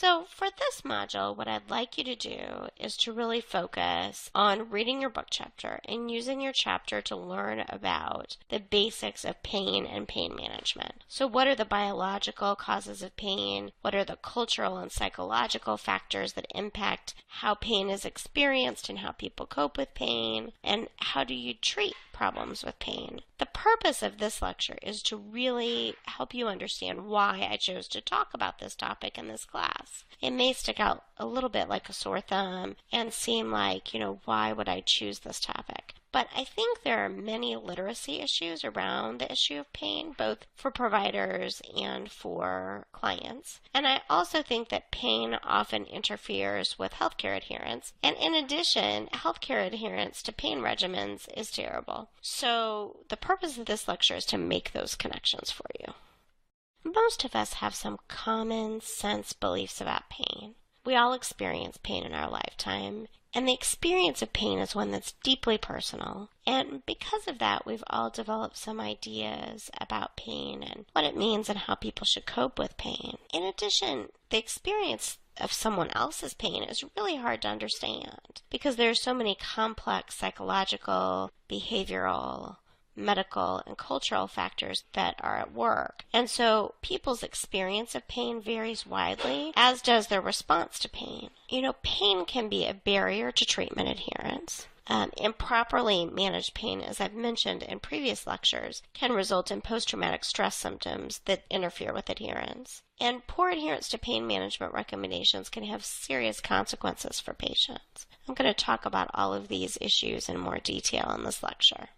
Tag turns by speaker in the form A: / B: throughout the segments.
A: So for this module, what I'd like you to do is to really focus on reading your book chapter and using your chapter to learn about the basics of pain and pain management. So what are the biological causes of pain? What are the cultural and psychological factors that impact how pain is experienced and how people cope with pain? And how do you treat problems with pain? The purpose of this lecture is to really help you understand why I chose to talk about this topic in this class. It may stick out a little bit like a sore thumb and seem like, why would I choose this topic? But I think there are many literacy issues around the issue of pain, both for providers and for clients. And I also think that pain often interferes with healthcare adherence. And in addition, healthcare adherence to pain regimens is terrible. So the purpose of this lecture is to make those connections for you. Most of us have some common sense beliefs about pain. We all experience pain in our lifetime. And the experience of pain is one that's deeply personal. And because of that, we've all developed some ideas about pain and what it means and how people should cope with pain. In addition, the experience of someone else's pain is really hard to understand because there are so many complex psychological, behavioral, medical, and cultural factors that are at work. And so people's experience of pain varies widely, as does their response to pain. Pain can be a barrier to treatment adherence. Improperly managed pain, as I've mentioned in previous lectures, can result in post-traumatic stress symptoms that interfere with adherence. And poor adherence to pain management recommendations can have serious consequences for patients. I'm going to talk about all of these issues in more detail in this lecture.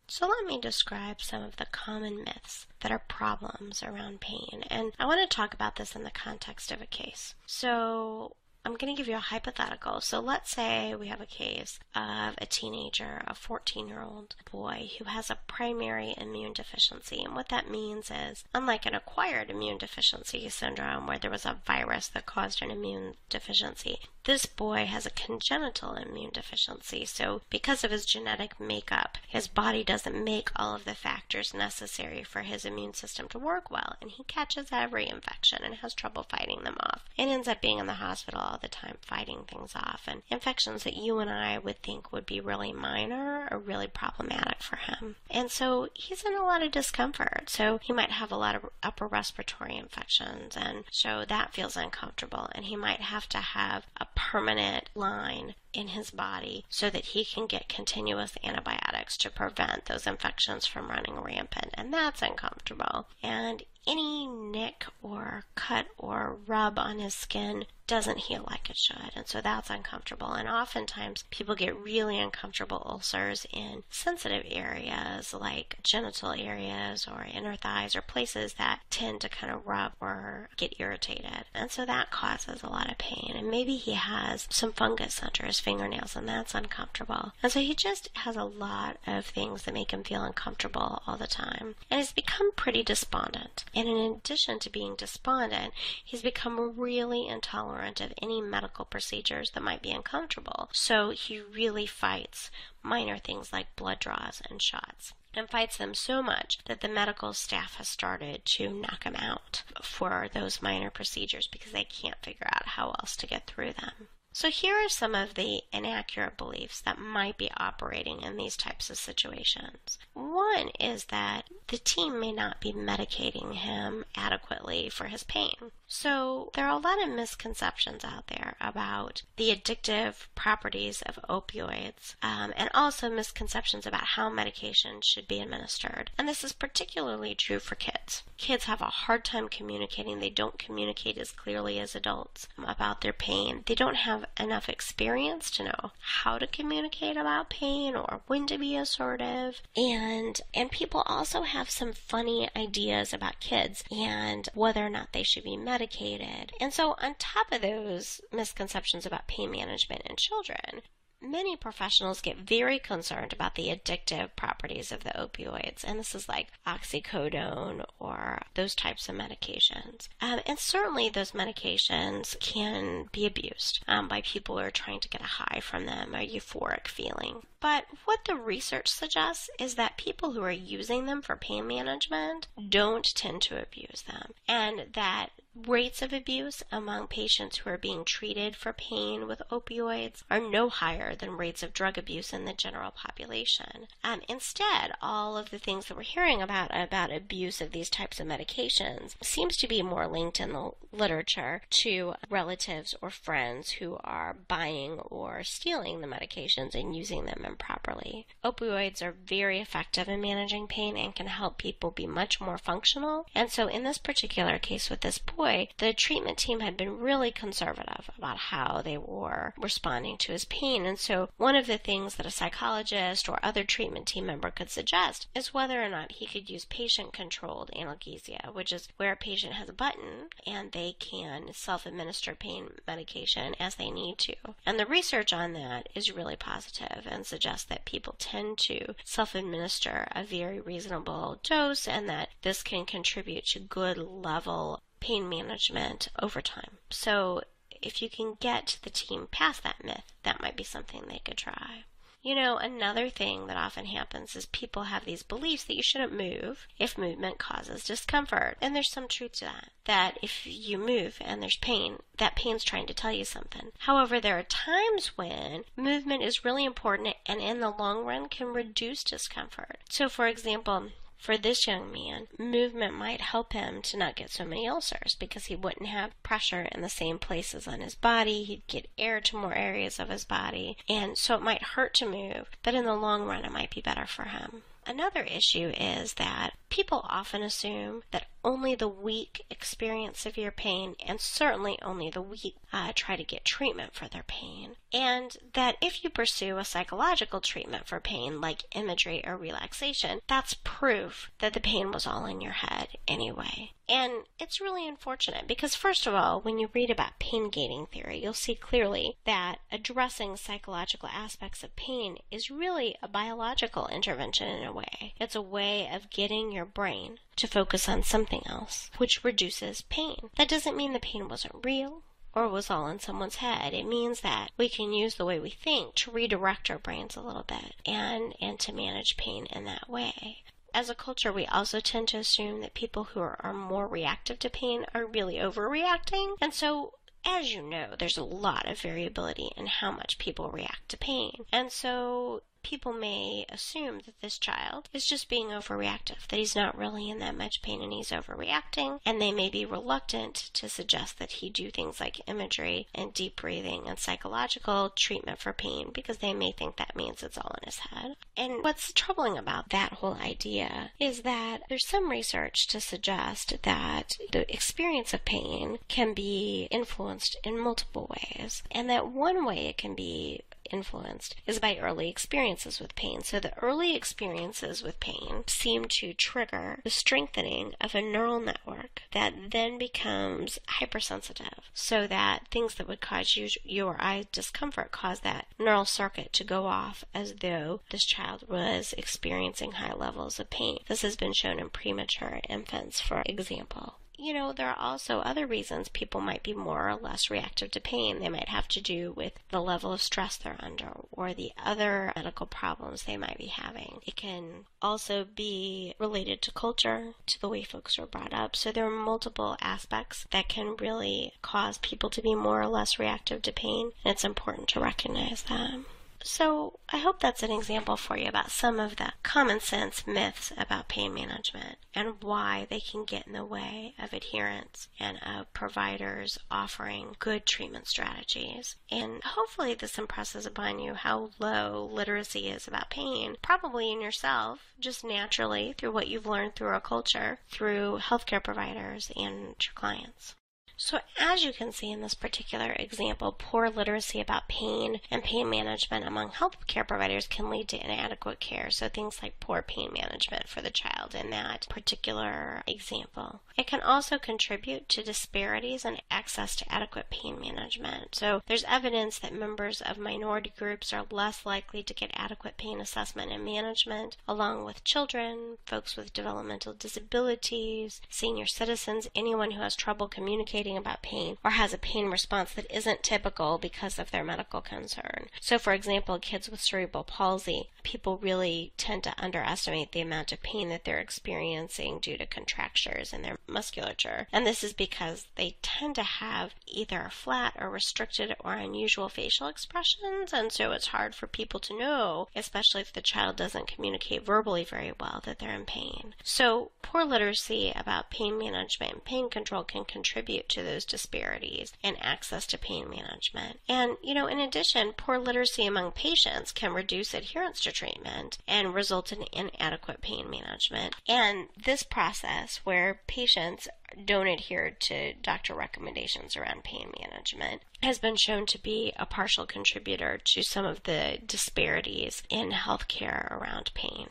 A: So let me describe some of the common myths that are problems around pain. And I want to talk about this in the context of a case. So I'm going to give you a hypothetical. So let's say we have a case of a teenager, a 14-year-old boy who has a primary immune deficiency. And what that means is, unlike an acquired immune deficiency syndrome where there was a virus that caused an immune deficiency, this boy has a congenital immune deficiency. So because of his genetic makeup, his body doesn't make all of the factors necessary for his immune system to work well. And he catches every infection and has trouble fighting them off. And ends up being in the hospital all the time fighting things off. And infections that you and I would think would be really minor are really problematic for him. And so he's in a lot of discomfort. So he might have a lot of upper respiratory infections. And so that feels uncomfortable. And he might have to have a permanent line in his body so that he can get continuous antibiotics to prevent those infections from running rampant. And that's uncomfortable. And any nick or cut or rub on his skin doesn't heal like it should, and so that's uncomfortable. And oftentimes people get really uncomfortable ulcers in sensitive areas like genital areas or inner thighs or places that tend to kind of rub or get irritated, and so that causes a lot of pain. And maybe he has some fungus under his fingernails, and that's uncomfortable. And so he just has a lot of things that make him feel uncomfortable all the time, and he's become pretty despondent. And in addition to being despondent, he's become really intolerant of any medical procedures that might be uncomfortable. So he really fights minor things like blood draws and shots, and fights them so much that the medical staff has started to knock him out for those minor procedures because they can't figure out how else to get through them. So here are some of the inaccurate beliefs that might be operating in these types of situations. One is that the team may not be medicating him adequately for his pain. So there are a lot of misconceptions out there about the addictive properties of opioids, and also misconceptions about how medication should be administered. And this is particularly true for kids. Kids have a hard time communicating. They don't communicate as clearly as adults about their pain. They don't have enough experience to know how to communicate about pain or when to be assertive. And people also have some funny ideas about kids and whether or not they should be medicated. And so on top of those misconceptions about pain management in children, many professionals get very concerned about the addictive properties of the opioids, and this is like oxycodone or those types of medications. And certainly those medications can be abused by people who are trying to get a high from them, a euphoric feeling. But what the research suggests is that people who are using them for pain management don't tend to abuse them, and that Rates of abuse among patients who are being treated for pain with opioids are no higher than rates of drug abuse in the general population. Instead, all of the things that we're hearing about abuse of these types of medications seems to be more linked in the literature to relatives or friends who are buying or stealing the medications and using them improperly. Opioids are very effective in managing pain and can help people be much more functional. And so in this particular case with this boy, the treatment team had been really conservative about how they were responding to his pain. And so one of the things that a psychologist or other treatment team member could suggest is whether or not he could use patient-controlled analgesia, which is where a patient has a button and they can self-administer pain medication as they need to. And the research on that is really positive and suggests that people tend to self-administer a very reasonable dose and that this can contribute to good level pain management over time. So if you can get the team past that myth, that might be something they could try. You know, another thing that often happens is people have these beliefs that you shouldn't move if movement causes discomfort. And there's some truth to that. That if you move and there's pain, that pain's trying to tell you something. However, there are times when movement is really important and in the long run can reduce discomfort. So for example, for this young man, movement might help him to not get so many ulcers because he wouldn't have pressure in the same places on his body. He'd get air to more areas of his body. And so it might hurt to move, but in the long run, it might be better for him. Another issue is that people often assume that only the weak experience severe pain, and certainly only the weak try to get treatment for their pain. And that if you pursue a psychological treatment for pain, like imagery or relaxation, that's proof that the pain was all in your head anyway. And it's really unfortunate because, first of all, when you read about pain gating theory, you'll see clearly that addressing psychological aspects of pain is really a biological intervention in a way. It's a way of getting your brain to focus on something else, which reduces pain. That doesn't mean the pain wasn't real or was all in someone's head. It means that we can use the way we think to redirect our brains a little bit and to manage pain in that way. As a culture, we also tend to assume that people who are more reactive to pain are really overreacting. And so, as you know, there's a lot of variability in how much people react to pain. And so people may assume that this child is just being overreactive, that he's not really in that much pain and he's overreacting, and they may be reluctant to suggest that he do things like imagery and deep breathing and psychological treatment for pain because they may think that means it's all in his head. And what's troubling about that whole idea is that there's some research to suggest that the experience of pain can be influenced in multiple ways, and that one way it can be influenced is by early experiences with pain. So the early experiences with pain seem to trigger the strengthening of a neural network that then becomes hypersensitive, so that things that would cause you or I discomfort cause that neural circuit to go off as though this child was experiencing high levels of pain. This has been shown in premature infants, for example. You know, there are also other reasons people might be more or less reactive to pain. They might have to do with the level of stress they're under or the other medical problems they might be having. It can also be related to culture, to the way folks are brought up. So there are multiple aspects that can really cause people to be more or less reactive to pain, and it's important to recognize that. So I hope that's an example for you about some of the common sense myths about pain management and why they can get in the way of adherence and of providers offering good treatment strategies. And hopefully this impresses upon you how low literacy is about pain, probably in yourself, just naturally through what you've learned through our culture, through healthcare providers and your clients. So as you can see in this particular example, poor literacy about pain and pain management among healthcare providers can lead to inadequate care. So things like poor pain management for the child in that particular example. It can also contribute to disparities in access to adequate pain management. So there's evidence that members of minority groups are less likely to get adequate pain assessment and management, along with children, folks with developmental disabilities, senior citizens, anyone who has trouble communicating writing about pain or has a pain response that isn't typical because of their medical concern. So, for example, kids with cerebral palsy, people really tend to underestimate the amount of pain that they're experiencing due to contractures in their musculature. And this is because they tend to have either a flat or restricted or unusual facial expressions, and so it's hard for people to know, especially if the child doesn't communicate verbally very well, that they're in pain. So poor literacy about pain management and pain control can contribute to those disparities in access to pain management. And, in addition, poor literacy among patients can reduce adherence to treatment and result in inadequate pain management. And this process where patients don't adhere to doctor recommendations around pain management has been shown to be a partial contributor to some of the disparities in healthcare around pain.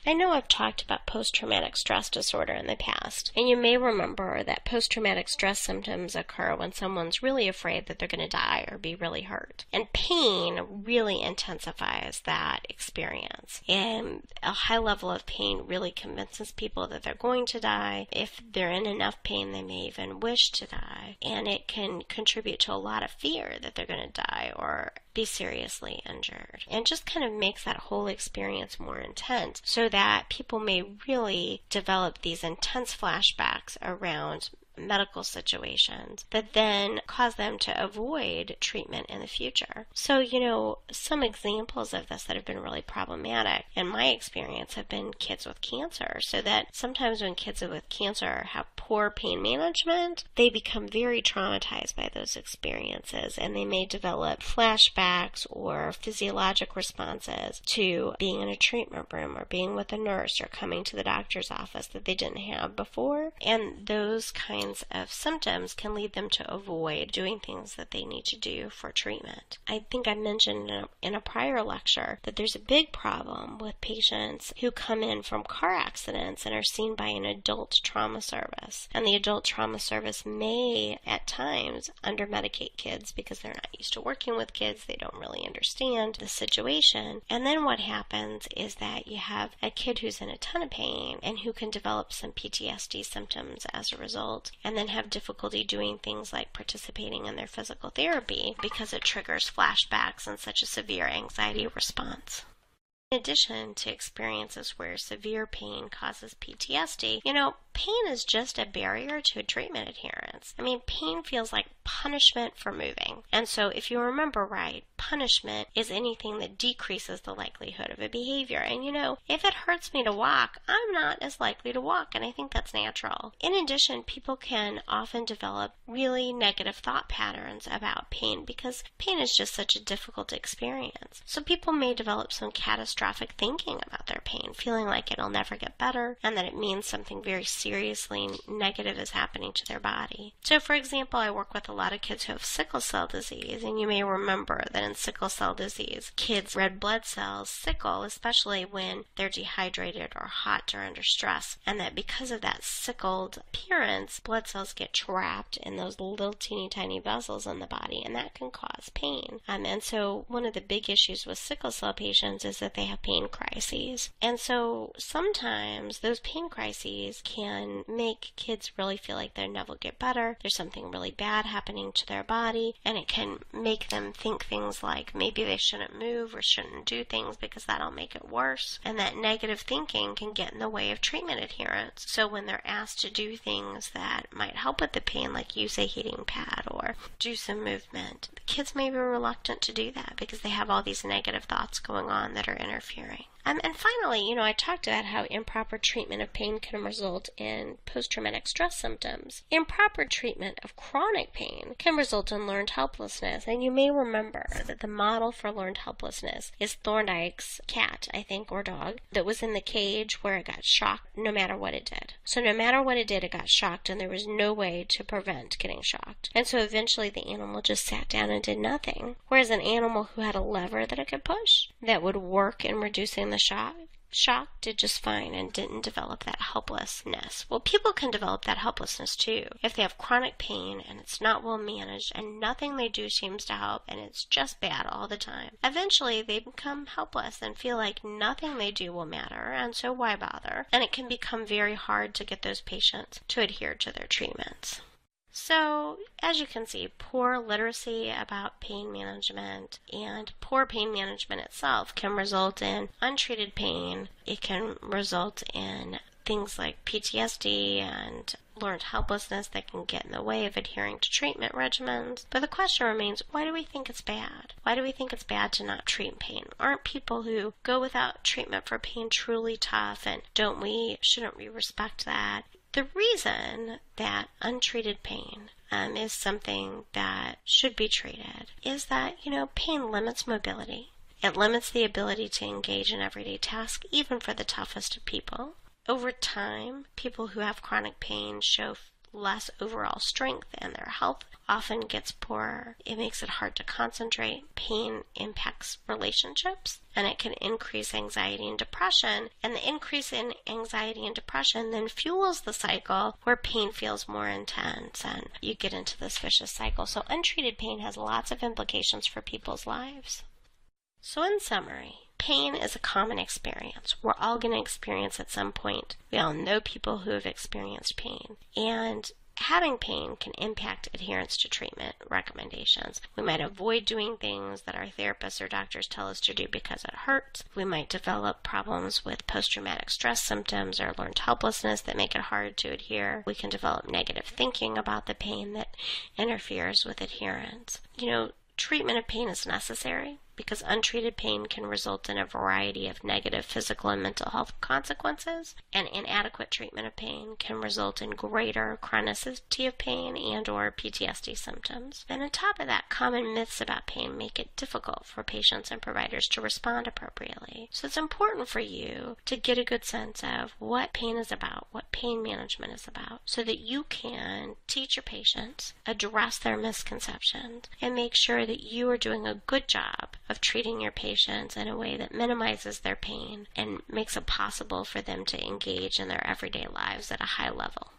A: I know I've talked about post-traumatic stress disorder in the past, and you may remember that post-traumatic stress symptoms occur when someone's really afraid that they're going to die or be really hurt. And pain really intensifies that experience. And a high level of pain really convinces people that they're going to die. If they're in enough pain, they may even wish to die. And it can contribute to a lot of fear that they're going to die or be seriously injured, and just kind of makes that whole experience more intense, so that people may really develop these intense flashbacks around medical situations that then cause them to avoid treatment in the future. So, some examples of this that have been really problematic in my experience have been kids with cancer, so that sometimes when kids with cancer have poor pain management, they become very traumatized by those experiences, and they may develop flashbacks or physiologic responses to being in a treatment room or being with a nurse or coming to the doctor's office that they didn't have before. And those kinds of symptoms can lead them to avoid doing things that they need to do for treatment. I think I mentioned in a prior lecture that there's a big problem with patients who come in from car accidents and are seen by an adult trauma service. And the adult trauma service may, at times, under-medicate kids because they're not used to working with kids. They don't really understand the situation. And then what happens is that you have a kid who's in a ton of pain and who can develop some PTSD symptoms as a result, and then have difficulty doing things like participating in their physical therapy because it triggers flashbacks and such a severe anxiety response. In addition to experiences where severe pain causes PTSD, pain is just a barrier to treatment adherence. Pain feels like punishment for moving. And so if you remember right, punishment is anything that decreases the likelihood of a behavior. And if it hurts me to walk, I'm not as likely to walk, and I think that's natural. In addition, people can often develop really negative thought patterns about pain because pain is just such a difficult experience. So people may develop some catastrophic thinking about their pain, feeling like it'll never get better and that it means something very seriously negative is happening to their body. So for example, I work with a lot of kids who have sickle cell disease, and you may remember that in sickle cell disease, kids' red blood cells sickle, especially when they're dehydrated or hot or under stress, and that because of that sickled appearance, blood cells get trapped in those little teeny tiny vessels in the body, and that can cause pain. And so one of the big issues with sickle cell patients is that they have pain crises. And so sometimes those pain crises can make kids really feel like they'll never get better. There's something really bad happening to their body, and it can make them think things like maybe they shouldn't move or shouldn't do things because that'll make it worse. And that negative thinking can get in the way of treatment adherence. So when they're asked to do things that might help with the pain, like use a heating pad or do some movement, the kids may be reluctant to do that because they have all these negative thoughts going on that are interfering. And finally, I talked about how improper treatment of pain can result in post-traumatic stress symptoms. Improper treatment of chronic pain can result in learned helplessness. And you may remember that the model for learned helplessness is Thorndike's cat, I think, or dog, that was in the cage where it got shocked no matter what it did. So no matter what it did, it got shocked, and there was no way to prevent getting shocked. And so eventually the animal just sat down and did nothing. Whereas an animal who had a lever that it could push that would work in reducing the shock did just fine and didn't develop that helplessness. Well, people can develop that helplessness too if they have chronic pain and it's not well managed and nothing they do seems to help and it's just bad all the time. Eventually they become helpless and feel like nothing they do will matter, and so why bother? And it can become very hard to get those patients to adhere to their treatments. So, as you can see, poor literacy about pain management and poor pain management itself can result in untreated pain. It can result in things like PTSD and learned helplessness that can get in the way of adhering to treatment regimens. But the question remains, why do we think it's bad? Why do we think it's bad to not treat pain? Aren't people who go without treatment for pain truly tough, and shouldn't we respect that? The reason that untreated pain is something that should be treated is that, pain limits mobility. It limits the ability to engage in everyday tasks, even for the toughest of people. Over time, people who have chronic pain show less overall strength, and their health often gets poorer. It makes it hard to concentrate. Pain impacts relationships, and it can increase anxiety and depression. And the increase in anxiety and depression then fuels the cycle where pain feels more intense, and you get into this vicious cycle. So untreated pain has lots of implications for people's lives. So in summary, pain is a common experience. We're all going to experience at some point. We all know people who have experienced pain. And having pain can impact adherence to treatment recommendations. We might avoid doing things that our therapists or doctors tell us to do because it hurts. We might develop problems with post-traumatic stress symptoms or learned helplessness that make it hard to adhere. We can develop negative thinking about the pain that interferes with adherence. Treatment of pain is necessary because untreated pain can result in a variety of negative physical and mental health consequences, and inadequate treatment of pain can result in greater chronicity of pain and or PTSD symptoms. And on top of that, common myths about pain make it difficult for patients and providers to respond appropriately. So it's important for you to get a good sense of what pain is about, what pain management is about, so that you can teach your patients, address their misconceptions, and make sure that you are doing a good job of treating your patients in a way that minimizes their pain and makes it possible for them to engage in their everyday lives at a high level.